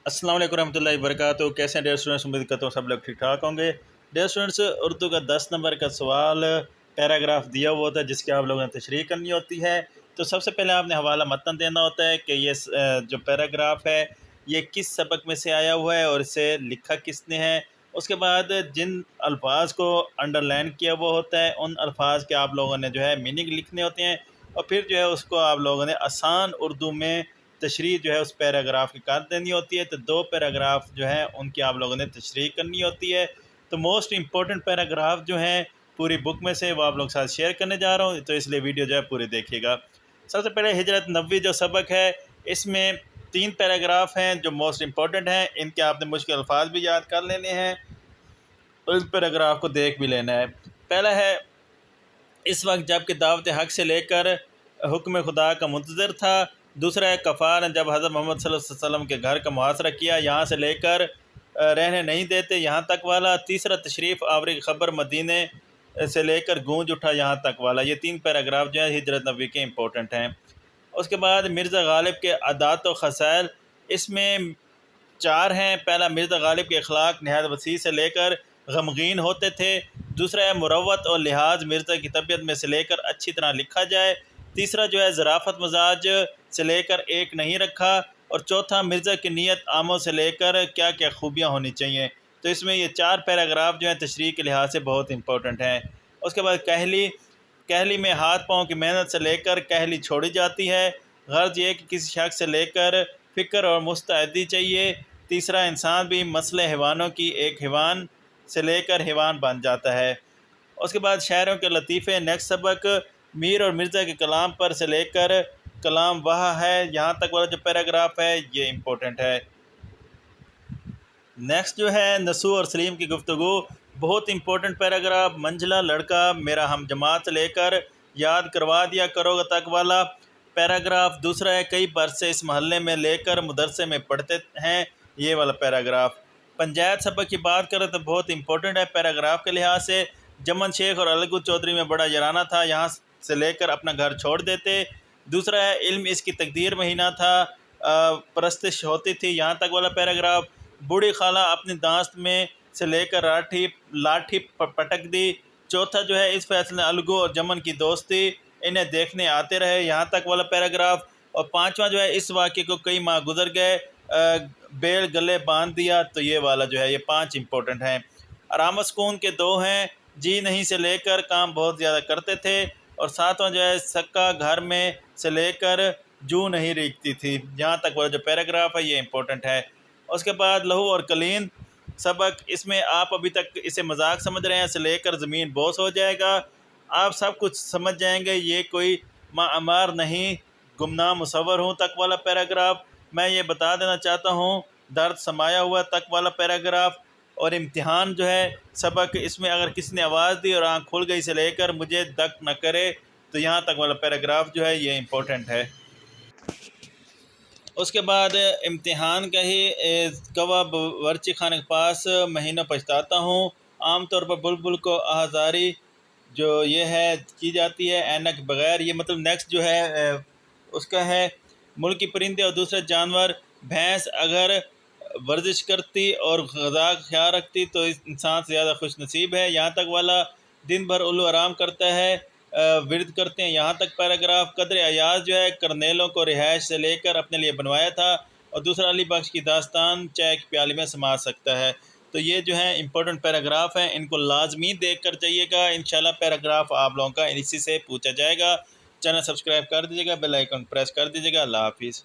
अस्सलाम वालेकुम रहमतुल्लाहि वबरकातुहू। कैसे हैं डियर स्टूडेंट्स? उम्मीद करता हूँ सब लोग ठीक ठाक होंगे। डियर स्टूडेंट्स, उर्दू का 10 नंबर का सवाल पैराग्राफ दिया हुआ होता है जिसकी आप लोगों ने तशरीह करनी होती है। तो सबसे पहले आपने हवाला मतन देना होता है कि ये जो पैराग्राफ है ये किस सबक में से आया हुआ है और इसे लिखा किसने है। उसके बाद जिन अल्फाज को अंडरलाइन किया हुआ होता है उन अल्फाज के आप लोगों ने जो है मीनिंग लिखने होते हैं और फिर जो है उसको आप लोगों ने आसान उर्दू में तशरीह जो है उस पैराग्राफ की कर देनी होती है। तो 2 पैराग्राफ जो है उनकी आप लोगों ने तशरीह करनी होती है। तो मोस्ट इम्पोर्टेंट पैराग्राफ जो हैं पूरी बुक में से वो आप लोगों के साथ शेयर करने जा रहा हूँ, तो इसलिए वीडियो जो है पूरी देखिएगा। सबसे पहले हिजरत नबवी जो सबक है इसमें 3 पैराग्राफ हैं जो मोस्ट इम्पोर्टेंट हैं। इनके आपने मुश्किल अल्फाज भी याद कर लेने हैं और इस पैराग्राफ को देख भी लेना है। पहला है, इस वक्त जबकि दावत हक़ से लेकर हुक्म खुदा का मुंतज़र था। दूसरा है, कफ़ार ने जब हज़रत मोहम्मद सल्लल्लाहु अलैहि वसल्लम के घर का मुहासरा किया, यहाँ से लेकर रहने नहीं देते यहाँ तक वाला। तीसरा, तशरीफ़ आवरी ख़बर मदीने से लेकर गूंज उठा यहाँ तक वाला। ये 3 पैराग्राफ जो है हिजरत नबवी के इंपॉर्टेंट हैं। उसके बाद मिर्ज़ा गालिब के अदात व ख़साइल, इसमें 4 हैं। पहला, मिर्ज़ा गालिब के अखलाक नहायत वसी से लेकर गमगीन होते थे। दूसरा है, मुरवत और लिहाज मिर्ज़ा की तबीयत में से लेकर अच्छी तरह लिखा जाए। तीसरा जो है, ज़राफ़त मजाज से लेकर एक नहीं रखा। और चौथा, मिर्ज़ा की नीयत आमों से लेकर क्या क्या खूबियाँ होनी चाहिए। तो इसमें ये 4 पैराग्राफ जो हैं तशरीह के लिहाज से बहुत इंपॉर्टेंट हैं। उसके बाद कहली में हाथ पाँव की मेहनत से लेकर कहली छोड़ी जाती है। गर्ज ये कि किसी शख्स से लेकर फ़िक्र और मुस्तैदी चाहिए। तीसरा, इंसान भी मसले हैवानों की एक हैवान से लेकर हैवान बन जाता है। उसके बाद शायरों के लतीफ़े नेक्स्ट सबक, मीर और मिर्ज़ा के कलाम पर से लेकर कलाम वह है यहाँ तक वाला जो पैराग्राफ है ये इम्पोर्टेंट है। नेक्स्ट जो है, नसू और सलीम की गुफ्तगू, बहुत इंपॉर्टेंट पैराग्राफ। मंझला लड़का मेरा हम जमात से लेकर याद करवा दिया करोगे तक वाला पैराग्राफ। दूसरा है, कई बरस से इस महल्ले में लेकर मदरसे में पढ़ते हैं, ये वाला पैराग्राफ। पंचायत सबक की बात करें तो बहुत इंपॉर्टेंट है पैराग्राफ के लिहाज से। जमन शेख और अलगू चौधरी में बड़ा याराना था, यहाँ से लेकर अपना घर छोड़ देते। दूसरा है, इल्म इसकी तकदीर में ही ना था, परस्तिश होती थी, यहाँ तक वाला पैराग्राफ। बूढ़ी खाला अपनी दास्त में से लेकर लाठी पटक दी। चौथा जो है, इस फैसले अलगू और जमन की दोस्ती, इन्हें देखने आते रहे, यहाँ तक वाला पैराग्राफ। और पांचवा जो है, इस वाक़े को कई माह गुजर गए, बेल गले बांध दिया। तो ये वाला जो है ये 5 इंपॉर्टेंट हैं। आराम सुकून के 2 हैं, जी नहीं से लेकर काम बहुत ज़्यादा करते थे। और 7वां जो है, सक्का घर में से लेकर जू नहीं रीखती थी, यहाँ तक वाला जो पैराग्राफ है ये इंपॉर्टेंट है। उसके बाद लहू और कलीन सबक, इसमें आप अभी तक इसे मजाक समझ रहे हैं, से लेकर ज़मीन बोस हो जाएगा, आप सब कुछ समझ जाएंगे, ये कोई मामार नहीं गुमनाम मुसव्वर हूँ तक वाला पैराग्राफ। मैं ये बता देना चाहता हूँ, दर्द समाया हुआ तक वाला पैराग्राफ। और इम्तिहान जो है सबक, इसमें अगर किसी ने आवाज़ दी और आँख खुल गई से लेकर मुझे दक न करे, तो यहाँ तक वाला पैराग्राफ जो है ये इम्पोर्टेंट है। उसके बाद इम्तिहान का ही, कवा वर्ची खाने के पास महीनों पछताता हूँ, आम तौर पर बुलबुल को आहाजारी जो ये है की जाती है ऐनक बग़ैर। ये मतलब नेक्स्ट जो है उसका है, मुल्की परिंदे और दूसरे जानवर, भैंस अगर वर्जिश करती और ग़िज़ा का ख्याल रखती तो इस इंसान से ज़्यादा खुश नसीब है, यहाँ तक वाला। दिन भर उल्लू आराम करता है, विरद करते हैं, यहाँ तक पैराग्राफ। कदर अयाज जो है करनेलों को रिहाइश से लेकर अपने लिए बनवाया था। और दूसरा, अली बख्श की दास्तान चाय की प्याली में समा सकता है। तो ये जो है इंपॉर्टेंट पैराग्राफ हैं, इनको लाजमी देख कर जाइएगा। इंशाल्लाह पैराग्राफ आप लोगों का इसी से पूछा जाएगा। चैनल सब्सक्राइब कर दीजिएगा, बेल आइकन प्रेस कर दीजिएगा। अल्लाह हाफिज़।